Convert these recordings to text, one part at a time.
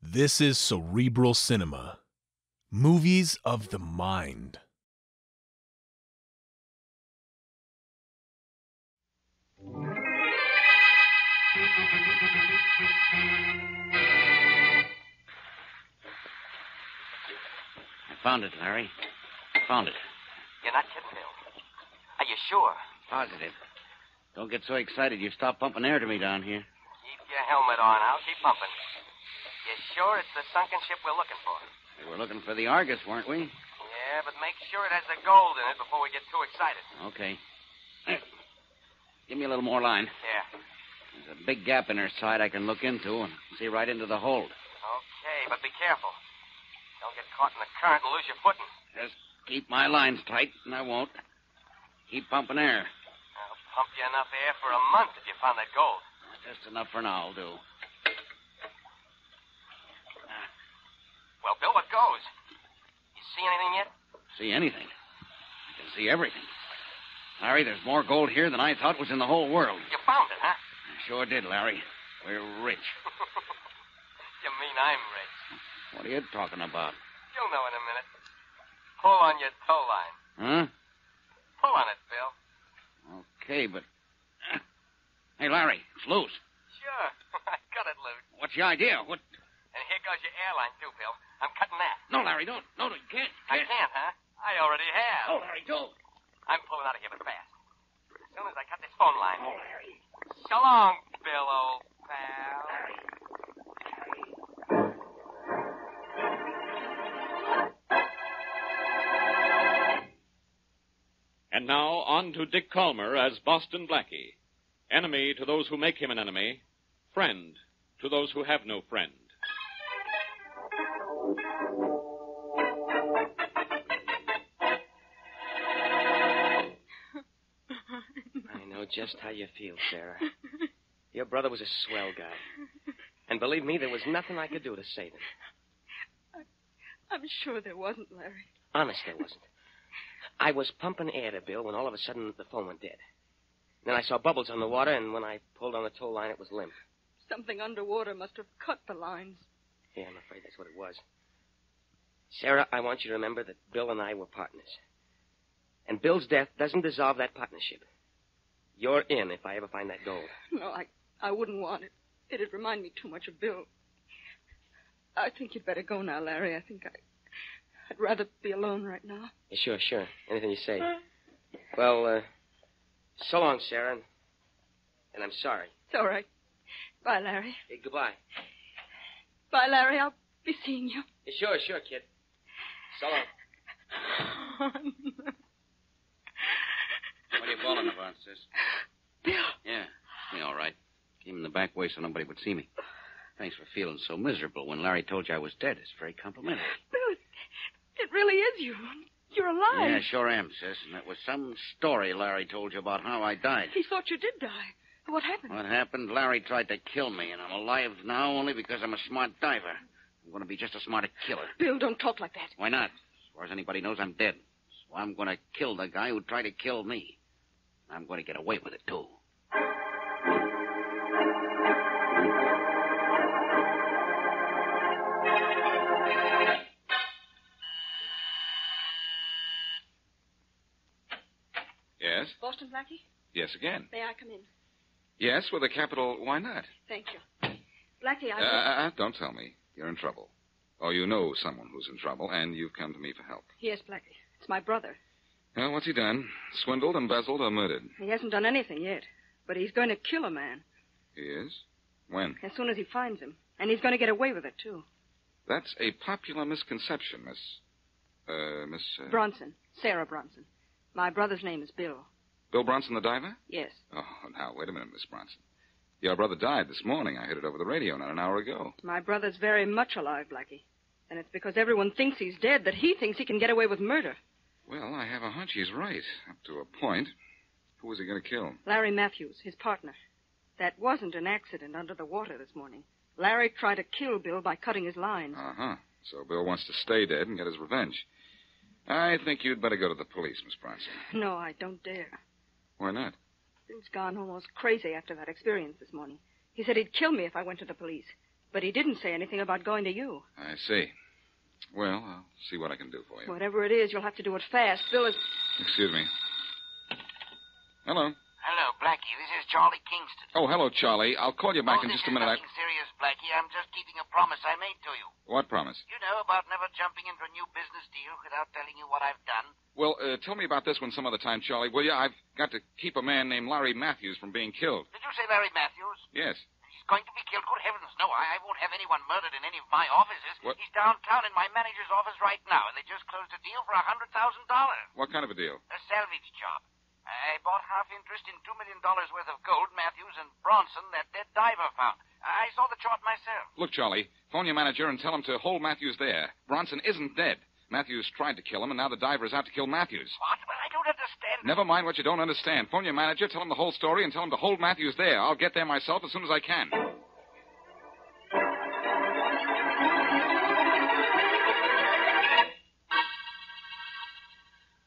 This is Cerebral Cinema. Movies of the mind. I found it, Larry. Found it. You're not kidding, Bill. Are you sure? Positive. Don't get so excited you stop pumping air to me down here. Keep your helmet on. I'll keep pumping. You sure it's the sunken ship we're looking for? We were looking for the Argus, weren't we? Yeah, but make sure it has the gold in it before we get too excited. Okay. Give me a little more line. Yeah. There's a big gap in her side I can look into and see right into the hold. Okay, but be careful. Don't get caught in the current and lose your footing. Just keep my lines tight, and I won't. Keep pumping air. I'll pump you enough air for a month if you found that gold. Just enough for now will do. Well, Bill, what goes? You see anything yet? See anything? I can see everything. Larry, there's more gold here than I thought was in the whole world. You found it, huh? I sure did, Larry. We're rich. You mean I'm rich? What are you talking about? You'll know in a minute. Pull on your tow line. Huh? Pull on it, Bill. Okay, but... Hey, Larry, it's loose. Sure. I cut it loose. What's your idea? What... And here goes your airline, too, Bill. I'm cutting that. No, Larry, don't. No, you can't. I can't, huh? I already have. Oh, Larry, don't. I'm pulling out of here, but fast. As soon as I cut this phone line. Oh, Larry. So long, Bill, old pal. Larry. And now, on to Dick Calmer as Boston Blackie. Enemy to those who make him an enemy. Friend to those who have no friend. I know just how you feel, Sarah. Your brother was a swell guy. And believe me, there was nothing I could do to save him. I'm sure there wasn't, Larry. Honest, there wasn't. I was pumping air to Bill when all of a sudden the phone went dead. Then I saw bubbles on the water, and when I pulled on the tow line, it was limp. Something underwater must have cut the lines. Yeah, I'm afraid that's what it was. Sarah, I want you to remember that Bill and I were partners. And Bill's death doesn't dissolve that partnership. You're in if I ever find that gold. No, I wouldn't want it. It'd remind me too much of Bill. I think you'd better go now, Larry. I think I'd rather be alone right now. Yeah, sure. Anything you say. Well, so long, Sarah. And I'm sorry. It's all right. Bye, Larry. Hey, goodbye. Bye, Larry. I'll be seeing you. Yeah, sure, kid. So long. What are you bawling about, sis? Bill. Yeah, me all right. Came in the back way so nobody would see me. Thanks for feeling so miserable when Larry told you I was dead. It's very complimentary. Bill, it really is you. You're alive. Yeah, sure am, sis. And it was some story Larry told you about how I died. He thought you did die. What happened? What happened? Larry tried to kill me, and I'm alive now only because I'm a smart diver. I'm going to be just as smart a killer. Bill, don't talk like that. Why not? As far as anybody knows, I'm dead. So I'm going to kill the guy who tried to kill me. I'm going to get away with it, too. Yes? Boston Blackie? Yes, again. May I come in? Yes, with a capital, why not? Thank you. Blackie, Don't tell me. You're in trouble. Oh, you know someone who's in trouble, and you've come to me for help. Yes, Blackie. It's my brother. Well, what's he done? Swindled, embezzled, or murdered? He hasn't done anything yet, but he's going to kill a man. He is? When? As soon as he finds him. And he's going to get away with it, too. That's a popular misconception, Miss... Bronson. Sarah Bronson. My brother's name is Bill. Bill Bronson, the diver? Yes. Oh, now, wait a minute, Miss Bronson. Your brother died this morning. I heard it over the radio not an hour ago. My brother's very much alive, Blackie. And it's because everyone thinks he's dead that he thinks he can get away with murder. Well, I have a hunch he's right, up to a point. Who was he going to kill? Larry Matthews, his partner. That wasn't an accident under the water this morning. Larry tried to kill Bill by cutting his lines. Uh-huh. So Bill wants to stay dead and get his revenge. I think you'd better go to the police, Miss Bronson. No, I don't dare. Why not? Bill's gone almost crazy after that experience this morning. He said he'd kill me if I went to the police. But he didn't say anything about going to you. I see. Well, I'll see what I can do for you. Whatever it is, you'll have to do it fast. Bill is... Excuse me. Hello. Hello, Blackie. This is Charlie Kingston. Oh, hello, Charlie. I'll call you back in just a minute. This is nothing serious, Blackie. I'm just keeping a promise I made to you. What promise? You know about never jumping into a new business deal without telling you what I've done. Well, tell me about this one some other time, Charlie, will you? I've got to keep a man named Larry Matthews from being killed. Did you say Larry Matthews? Yes. He's going to be killed? Good heavens, no. I won't have anyone murdered in any of my offices. What? He's downtown in my manager's office right now, and they just closed a deal for $100,000. What kind of a deal? A salvage job. I bought half interest in $2 million worth of gold Matthews and Bronson that dead diver found. I saw the chart myself. Look, Charlie, phone your manager and tell him to hold Matthews there. Bronson isn't dead. Matthews tried to kill him, and now the diver is out to kill Matthews. What? Well, I don't understand. Never mind what you don't understand. Phone your manager, tell him the whole story, and tell him to hold Matthews there. I'll get there myself as soon as I can.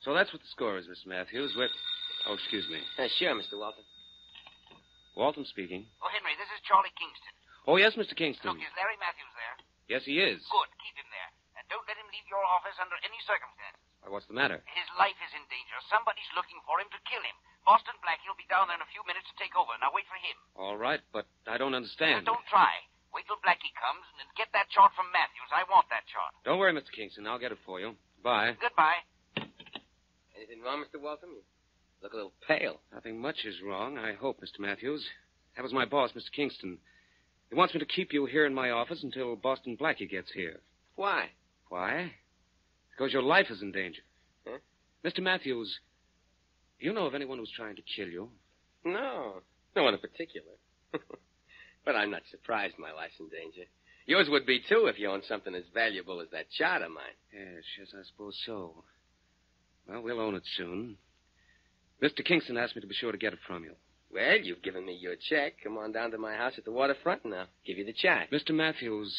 So that's what the score is, Mr. Matthews. Oh, excuse me. Sure, Mr. Walton. Walton speaking. Oh, Henry, this is Charlie Kingston. Oh, yes, Mr. Kingston. Look, is Larry Matthews there? Yes, he is. Good. Keep him there. And don't let him leave your office under any circumstances. Why, what's the matter? His life is in danger. Somebody's looking for him to kill him. Boston Blackie will be down there in a few minutes to take over. Now wait for him. All right, but I don't understand. Now, don't try. Wait till Blackie comes and get that chart from Matthews. I want that chart. Don't worry, Mr. Kingston. I'll get it for you. Bye. Goodbye. Anything wrong, Mr. Walton? You look a little pale. Nothing much is wrong, I hope, Mr. Matthews. That was my boss, Mr. Kingston. He wants me to keep you here in my office until Boston Blackie gets here. Why? Why? Because your life is in danger. Huh? Mr. Matthews, do you know of anyone who's trying to kill you? No. No one in particular. But I'm not surprised my life's in danger. Yours would be, too, if you owned something as valuable as that chart of mine. Yes, I suppose so. Well, we'll own it soon. Mr. Kingston asked me to be sure to get it from you. Well, you've given me your check. Come on down to my house at the waterfront, and I'll give you the chart. Mr. Matthews,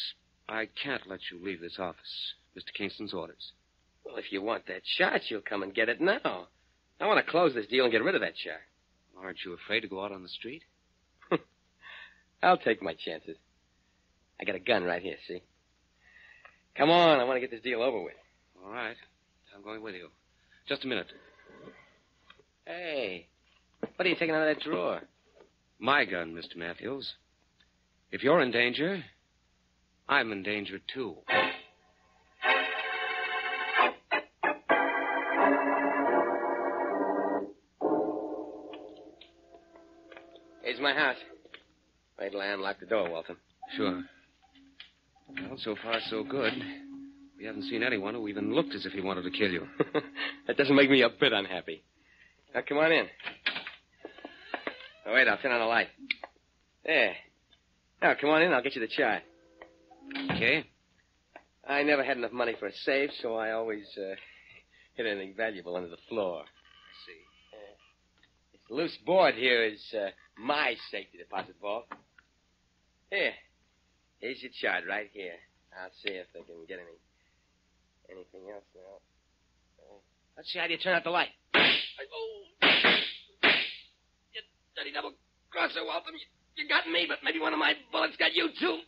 I can't let you leave this office. Mr. Kingston's orders. Well, if you want that chart, you'll come and get it now. I want to close this deal and get rid of that chart. Aren't you afraid to go out on the street? I'll take my chances. I got a gun right here, see? Come on, I want to get this deal over with. All right. I'm going with you. Just a minute. Hey, what are you taking out of that drawer? My gun, Mr. Matthews. If you're in danger, I'm in danger, too. Here's my house. Wait till I unlock the door, Walton. Sure. Well, so far, so good. We haven't seen anyone who even looked as if he wanted to kill you. That doesn't make me a bit unhappy. Now, come on in. Oh, wait, I'll turn on the light. There. Now, come on in. I'll get you the chart. Okay. I never had enough money for a safe, so I always hid anything valuable under the floor. I see. This loose board here is my safety deposit vault. Here. Here's your chart right here. I'll see if they can get anything else now. Let's see how do you turn out the light. Oh! You dirty double-crosser, Waltham. You got me, but maybe one of my bullets got you, too.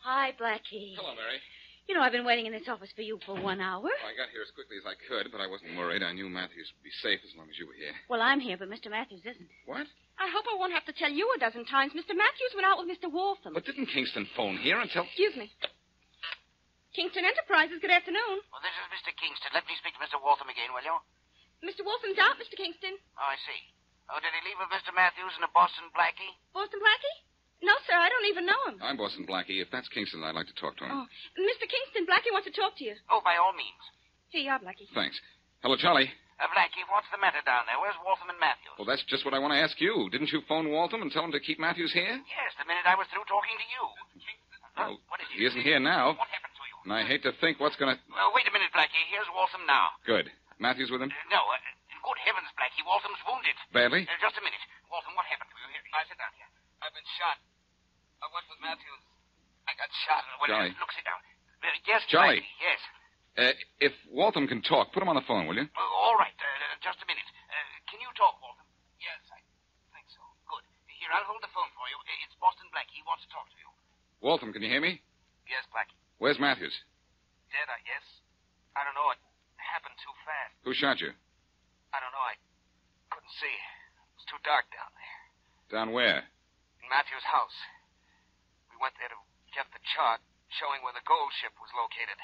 Hi, Blackie. Hello, Mary. You know, I've been waiting in this office for you for 1 hour. Well, I got here as quickly as I could, but I wasn't worried. I knew Matthews would be safe as long as you were here. Well, I'm here, but Mr. Matthews isn't. What? I hope I won't have to tell you a dozen times. Mr. Matthews went out with Mr. Waltham. But didn't Kingston phone here and tell... Excuse me. Kingston Enterprises, good afternoon. Well, this is Mr. Kingston. Let me speak to Mr. Waltham again, will you? Mr. Waltham's out, Mr. Kingston. Oh, I see. Oh, did he leave with Mr. Matthews and a Boston Blackie? Boston Blackie? No, sir, I don't even know him. I'm Boston Blackie. If that's Kingston, I'd like to talk to him. Oh, Mr. Kingston, Blackie wants to talk to you. Oh, by all means. Here you are, Blackie. Thanks. Hello, Charlie. Blackie, what's the matter down there? Where's Waltham and Matthews? Well, that's just what I want to ask you. Didn't you phone Waltham and tell him to keep Matthews here? Yes, the minute I was through talking to you. Well, what is it? he isn't here now. What happened to you? And I hate to think what's going to... Wait a minute, Blackie. Here's Waltham now. Good. Matthews with him? No, good heavens, Blackie. Waltham's wounded. Badly? Just a minute. Waltham, what happened to you? Here, sit down here. I've been shot. I went with Matthews. I got shot. Well, Charlie. Look, sit down. Yes, Charlie. Blackie, yes. If Waltham can talk, put him on the phone, will you? All right. Just a minute. Waltham, can you hear me? Yes, Blackie. Where's Matthews? Dead, I guess. I don't know. It happened too fast. Who shot you? I don't know. I couldn't see. It was too dark down there. Down where? In Matthews' house. We went there to get the chart showing where the gold ship was located.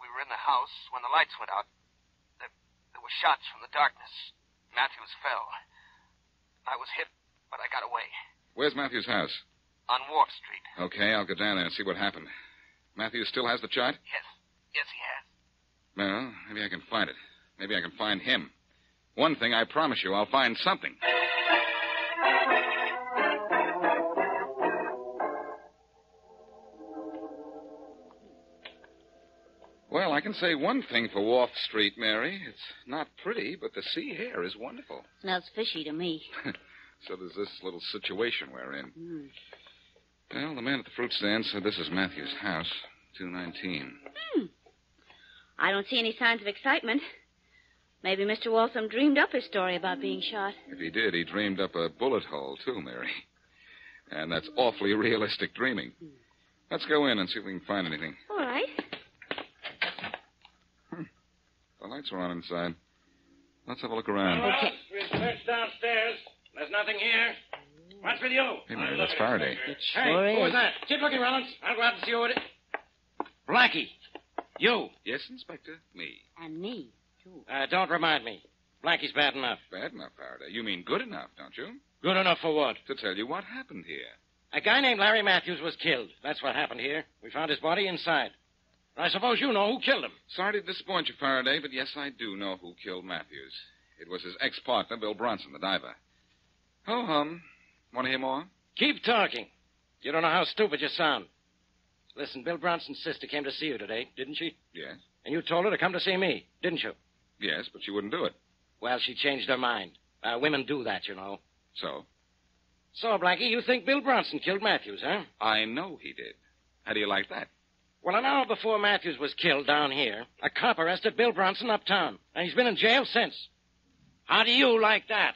We were in the house when the lights went out. There were shots from the darkness. Matthews fell. I was hit, but I got away. Where's Matthews' house? On Wharf Street. Okay, I'll go down there and see what happened. Matthews still has the chart? Yes. Yes, he has. Well, maybe I can find it. Maybe I can find him. One thing, I promise you, I'll find something. Well, I can say one thing for Wharf Street, Mary. It's not pretty, but the sea air is wonderful. Smells fishy to me. So there's this little situation we're in. Well, the man at the fruit stand said this is Matthews' house, 219. I don't see any signs of excitement. Maybe Mr. Waltham dreamed up his story about being shot. If he did, he dreamed up a bullet hole, too, Mary. And that's awfully realistic dreaming. Let's go in and see if we can find anything. All right. The lights are on inside. Let's have a look around. Okay. We've searched downstairs. There's nothing here. What's with you? Hey, Mary, that's Faraday. It Hey, sure who is. was that? Keep looking, Rollins. I'll go out and see who it is. Blackie. You. Yes, Inspector? Me. And me, too. Don't remind me. Blackie's bad enough. Bad enough, Faraday. You mean good enough, don't you? Good enough for what? To tell you what happened here. A guy named Larry Matthews was killed. That's what happened here. We found his body inside. I suppose you know who killed him. Sorry to disappoint you, Faraday, but yes, I do know who killed Matthews. It was his ex-partner, Bill Bronson, the diver. Ho-hum. Want to hear more? Keep talking. You don't know how stupid you sound. Listen, Bill Bronson's sister came to see you today, didn't she? Yes. And you told her to come to see me, didn't you? Yes, but she wouldn't do it. Well, she changed her mind. Women do that, you know. So? So, Blackie, you think Bill Bronson killed Matthews, huh? I know he did. How do you like that? Well, an hour before Matthews was killed down here, a cop arrested Bill Bronson uptown, and he's been in jail since. How do you like that?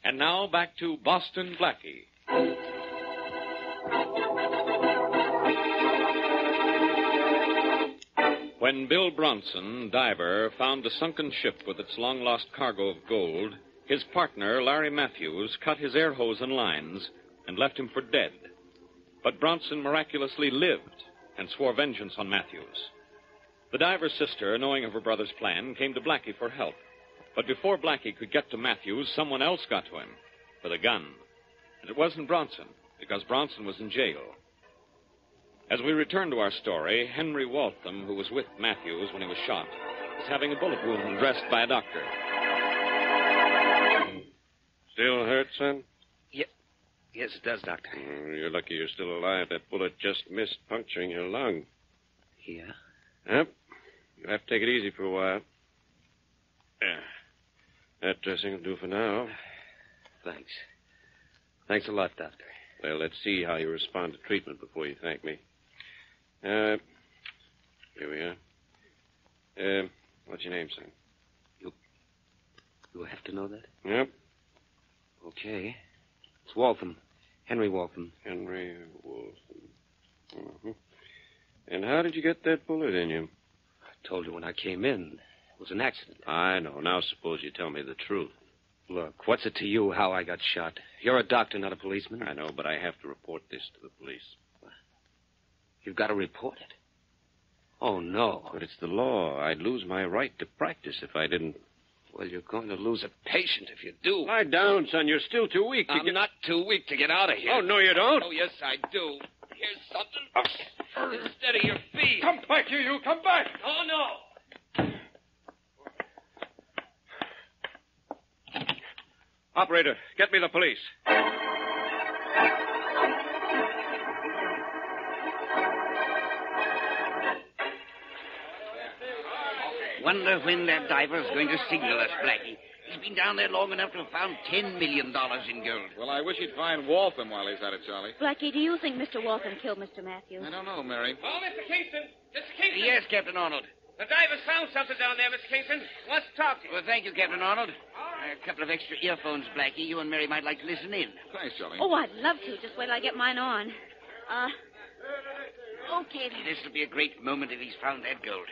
And now back to Boston Blackie. When Bill Bronson, diver, found a sunken ship with its long-lost cargo of gold, his partner, Larry Matthews, cut his air hose and lines and left him for dead. But Bronson miraculously lived and swore vengeance on Matthews. The diver's sister, knowing of her brother's plan, came to Blackie for help. But before Blackie could get to Matthews, someone else got to him with a gun. And it wasn't Bronson, because Bronson was in jail. As we return to our story, Henry Waltham, who was with Matthews when he was shot, is having a bullet wound dressed by a doctor. Still hurt, son? Yes, it does, Doctor. You're lucky you're still alive. That bullet just missed puncturing your lung. Yeah? Yep. You'll have to take it easy for a while. Yeah. That dressing will do for now. Thanks. Thanks a lot, Doctor. Well, let's see how you respond to treatment before you thank me. Here we are. What's your name, son? You have to know that? Yep. Okay. It's Waltham. Henry Waltham. Henry Wilson. Mm-hmm. And how did you get that bullet in you? I told you when I came in. It was an accident. I know. Now suppose you tell me the truth. Look, what's it to you how I got shot? You're a doctor, not a policeman. I know, but I have to report this to the police. You've got to report it. Oh, no. But it's the law. I'd lose my right to practice if I didn't. Well, you're going to lose a patient if you do. Lie down, son. You're still too weak to I'm not too weak to get out of here. Oh, no, you don't. Oh, yes, I do. Here's something. Instead of your feet. Come back here, you. Come back. Oh, no. Operator, get me the police. Wonder when that diver's going to signal us, Blackie. He's been down there long enough to have found $10 million in gold. Well, I wish he'd find Waltham while he's at it, Charlie. Blackie, do you think Mr. Waltham killed Mr. Matthews? I don't know, Mary. Oh, Mr. Kingston. Mr. Kingston. Yes, Captain Arnold. The diver's found something down there, Mr. Kingston. Wants to talk to you. Well, thank you, Captain Arnold. A couple of extra earphones, Blackie. You and Mary might like to listen in. Thanks, Charlie. Oh, I'd love to. Just wait till I get mine on. Okay, then. This will be a great moment if he's found that gold.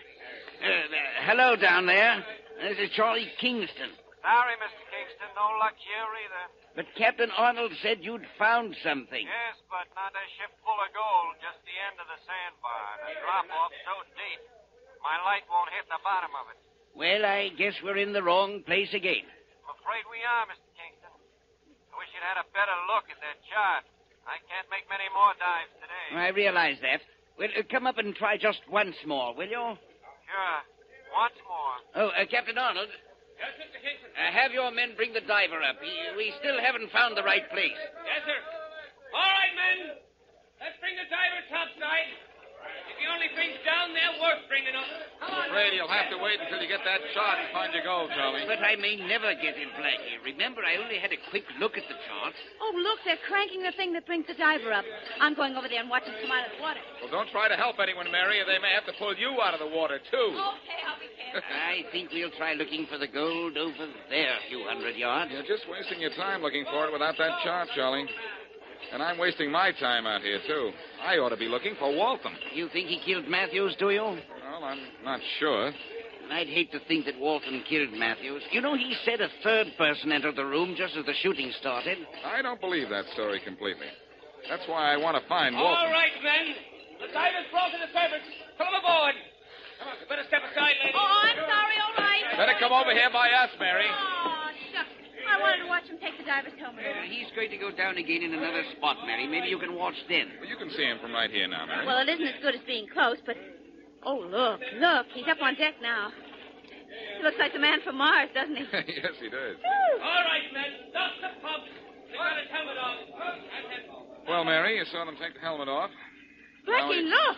Hello down there. This is Charlie Kingston. Sorry, Mr. Kingston. No luck here either. But Captain Arnold said you'd found something. Yes, but not a ship full of gold. Just the end of the sandbar. The drop-off so deep. My light won't hit the bottom of it. Well, I guess we're in the wrong place again. I'm afraid we are, Mr. Kingston. I wish you'd had a better look at that chart. I can't make many more dives today. I realize that. Well, come up and try just once more, will you? Sure. Once more. Oh, Captain Arnold. Yes, Mr. Kingston. Have your men bring the diver up. We still haven't found the right place. Yes, sir. All right, men. Let's bring the diver topside. If he only brings down there, worth bringing up. I'm afraid you'll have to wait until you get that chart and find your gold, Charlie. But I may never get it, Blackie. Remember, I only had a quick look at the chart. Oh, look, they're cranking the thing that brings the diver up. I'm going over there and watch him come out of the water. Well, don't try to help anyone, Mary, or they may have to pull you out of the water, too. Okay, I'll be careful. I think we'll try looking for the gold over there a few hundred yards. You're just wasting your time looking for it without that chart, Charlie. And I'm wasting my time out here, too. I ought to be looking for Waltham. You think he killed Matthews, do you? Well, I'm not sure. I'd hate to think that Waltham killed Matthews. You know, he said a third person entered the room just as the shooting started. I don't believe that story completely. That's why I want to find All Waltham. right, men. The diver's broken the surface. Pull him aboard. Come on, you better step aside, lady. Oh, I'm sorry, all right. Better come over here by us, Mary. Oh, shucks. I wanted to watch him take the diver's helmet off. He's going to go down again in another spot, Mary. Maybe you can watch then. Well, you can see him from right here now, Mary. Well, it isn't as good as being close, but... Oh, look. He's up on deck now. He looks like the man from Mars, doesn't he? Yes, he does. All right, men. Stop the pump. They got his helmet off. Well, Mary, you saw them take the helmet off. Blackie, look.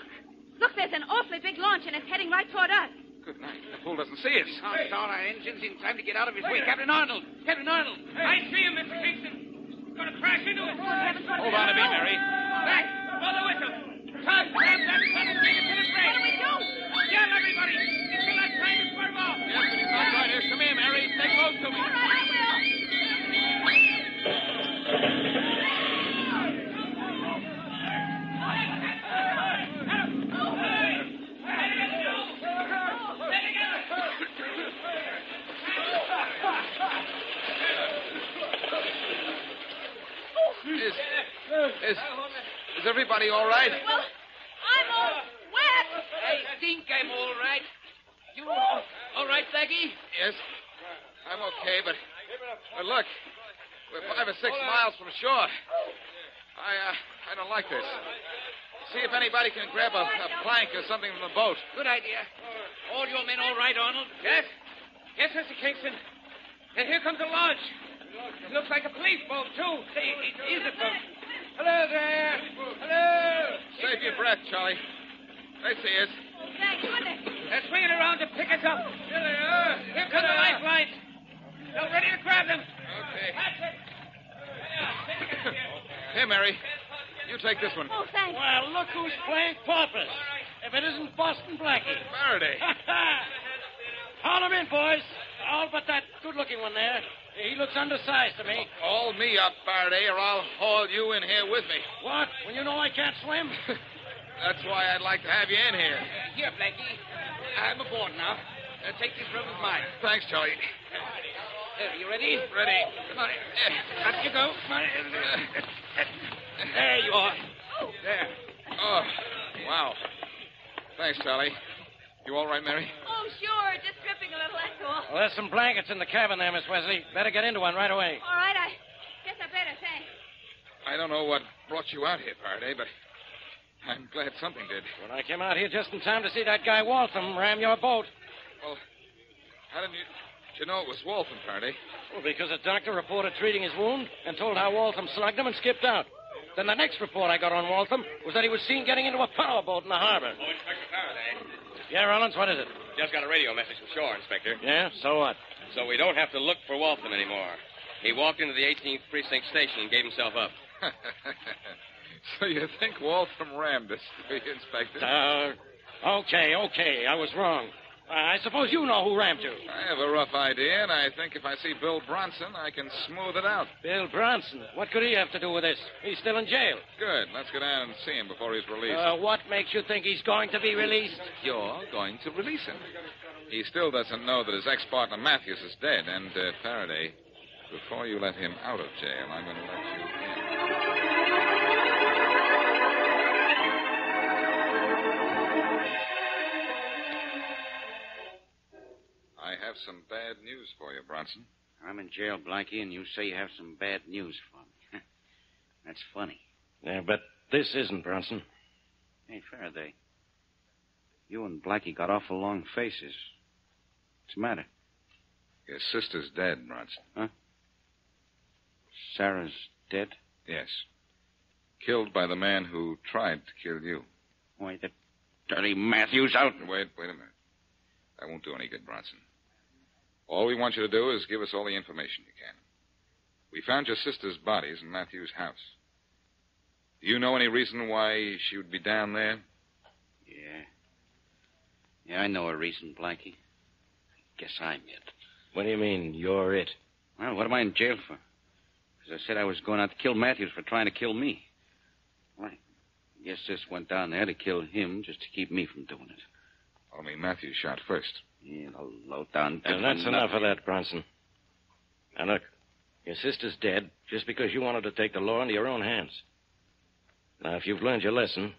Look, there's an awfully big launch, and it's heading right toward us. Good night. The fool doesn't see us. Start our engines in time to get out of his way. Captain Arnold! Captain Arnold! I see him, Mr. Kingston. Going to crash into us. Hold on a minute, Mary. Back. Blow the whistle. Tom, grab that gun and bring it to the brake. What do we do? Yell, everybody. Until that time is swerve off. Yes, but he's not right here. Come here, Mary. Stay close to me. All right, I will. Is everybody all right? Well, I'm all wet. I think I'm all right. You all right, Blackie? Yes. I'm okay, but look. We're 5 or 6 miles from shore. I don't like this. See if anybody can grab a plank or something from the boat. Good idea. All your men all right, Arnold? Yes? Yes, Mr. Kingston. And here comes the launch. It looks like a police boat, too. Say, it is a boat. Hello there. Hello. Save your breath, Charlie. They see us. Oh, thank goodness. They're swinging around to pick us up. Here they are. Here come the lifelines. They're ready to grab them. Okay. That's it. Here, Mary. You take this one. Oh, thanks. Well, look who's playing paupers. If it isn't Boston Blackie. Faraday. Haul him in, boys. All but that good-looking one there. He looks undersized to me. Haul me up, Faraday, or I'll haul you in here with me. What? When you know I can't swim? That's why I'd like to have you in here. Here, Blackie. I'm aboard now. Take this rope of mine. Thanks, Charlie. Are you ready? Ready. Come on. Up you go. Come on. There you are. There. Oh, wow. Thanks, Charlie. You all right, Mary? Oh, sure. Just dripping a little, that's all. Well, there's some blankets in the cabin there, Miss Wesley. Better get into one right away. All right, I guess I better, thanks. I don't know what brought you out here, Faraday, but I'm glad something did. Well, I came out here just in time to see that guy Waltham ram your boat. Well, how did you know it was Waltham, Faraday? Well, because a doctor reported treating his wound and told how Waltham slugged him and skipped out. Then the next report I got on Waltham was that he was seen getting into a powerboat in the harbor. Oh, Inspector Faraday. Yeah, Rollins, what is it? Just got a radio message from shore, Inspector. Yeah, so what? So we don't have to look for Waltham anymore. He walked into the 18th Precinct station and gave himself up. So you think Waltham rammed us, do you, Inspector? Okay. I was wrong. I suppose you know who rammed you. I have a rough idea, and I think if I see Bill Bronson, I can smooth it out. Bill Bronson? What could he have to do with this? He's still in jail. Good. Let's go down and see him before he's released. What makes you think he's going to be released? You're going to release him. He still doesn't know that his ex-partner Matthews is dead. And, Faraday, before you let him out of jail, I'm going to let you in. I have some bad news for you, Bronson. I'm in jail, Blackie, and you say you have some bad news for me. That's funny. Yeah, but this isn't, Bronson. Hey, Faraday. You and Blackie got awful long faces. What's the matter? Your sister's dead, Bronson. Huh? Sarah's dead? Yes. Killed by the man who tried to kill you. Why, that dirty Matthews out. Wait a minute. That won't do any good, Bronson. All we want you to do is give us all the information you can. We found your sister's bodies in Matthew's house. Do you know any reason why she would be down there? Yeah, I know a reason, Blackie. Guess I'm it. What do you mean, you're it? Well, what am I in jail for? Because I said I was going out to kill Matthews for trying to kill me. Well, I guess this went down there to kill him just to keep me from doing it. Only Matthews shot first. Yeah, the low-down... And that's enough of that, Bronson. Now, look, your sister's dead just because you wanted to take the law into your own hands. Now, if you've learned your lesson,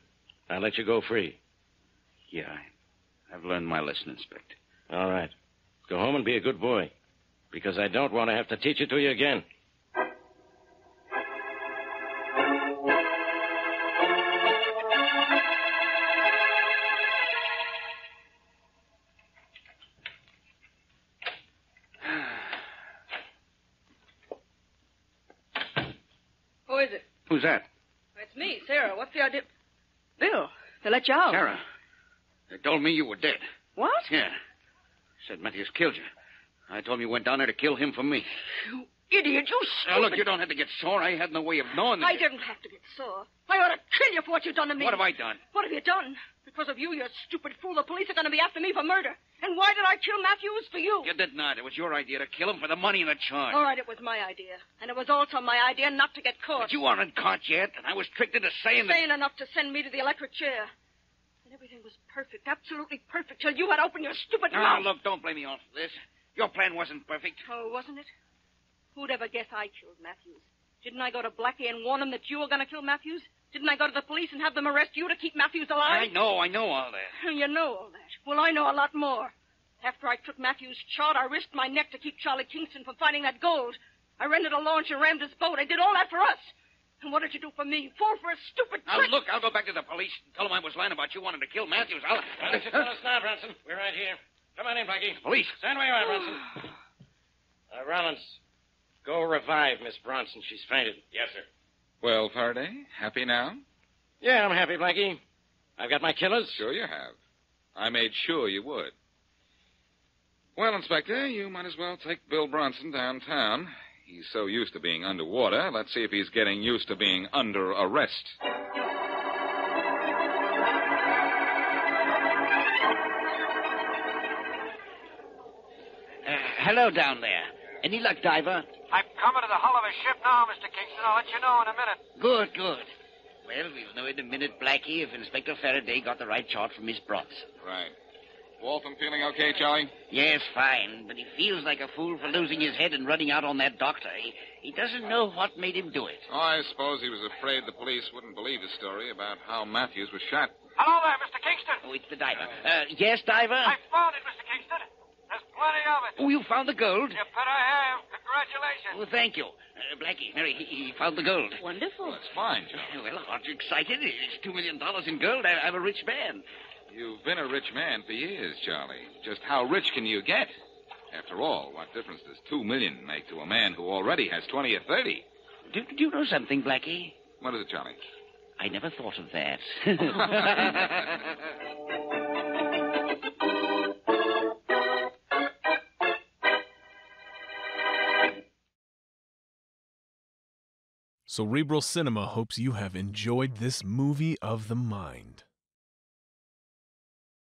I'll let you go free. Yeah, I've learned my lesson, Inspector. All right. Go home and be a good boy, because I don't want to have to teach it to you again. Who is it? Who's that? It's me, Sarah. What's the idea? Bill, they let you out. Sarah. They told me you were dead. What? Yeah. Said Matthews killed you. I told him you went down there to kill him for me. You idiot, you stupid... Now, look, you don't have to get sore. I had no way of knowing that... I didn't have to get sore. I ought to kill you for what you've done to me. What have I done? What have you done? Because of you stupid fool, the police are going to be after me for murder. And why did I kill Matthews? For you. You did not. It was your idea to kill him for the money and the charge. All right, it was my idea. And it was also my idea not to get caught. But you aren't caught yet, and I was tricked into saying that... Sane enough to send me to the electric chair. And everything was perfect, absolutely perfect, till you had opened your stupid mouth. Now, look, don't blame me all for this. Your plan wasn't perfect. Oh, wasn't it? Who'd ever guess I killed Matthews? Didn't I go to Blackie and warn him that you were going to kill Matthews? Didn't I go to the police and have them arrest you to keep Matthews alive? I know all that. You know all that. Well, I know a lot more. After I took Matthews' shot, I risked my neck to keep Charlie Kingston from finding that gold. I rented a launch and rammed his boat. I did all that for us. And what did you do for me? Fall for a stupid Now, trick. look, I'll go back to the police and tell them I was lying about you wanting to kill Matthews. Why don't you tell us now, Bronson? We're right here. Come on in, Blackie. Police. Stand where you are, Bronson. Rollins, go revive Miss Bronson. She's fainted. Yes, sir. Well, Faraday, happy now? Yeah, I'm happy, Blackie. I've got my killers. Sure you have. I made sure you would. Well, Inspector, you might as well take Bill Bronson downtown. He's so used to being underwater. Let's see if he's getting used to being under arrest. Hello down there. Any luck, diver? I'm coming to the hull of a ship now, Mr. Kingston. I'll let you know in a minute. Good. Well, we'll know in a minute, Blackie, if Inspector Faraday got the right shot from Miss Bronson. Right. Waltham feeling okay, Charlie? Yes, fine, but he feels like a fool for losing his head and running out on that doctor. He doesn't know what made him do it. Oh, I suppose he was afraid the police wouldn't believe his story about how Matthews was shot. Hello there, Mr. Kingston. Oh, it's the diver. Yes, diver? I found it, Mr. Kingston. There's plenty of it. Oh, you found the gold? You bet I have. Congratulations. Oh, thank you. Blackie, Mary, he found the gold. Wonderful. That's fine, Charlie. Well, aren't you excited? It's $2 million in gold. I'm a rich man. You've been a rich man for years, Charlie. Just how rich can you get? After all, what difference does $2 million make to a man who already has 20 or 30? Do you know something, Blackie? What is it, Charlie? I never thought of that. Cerebral Cinema hopes you have enjoyed this movie of the mind.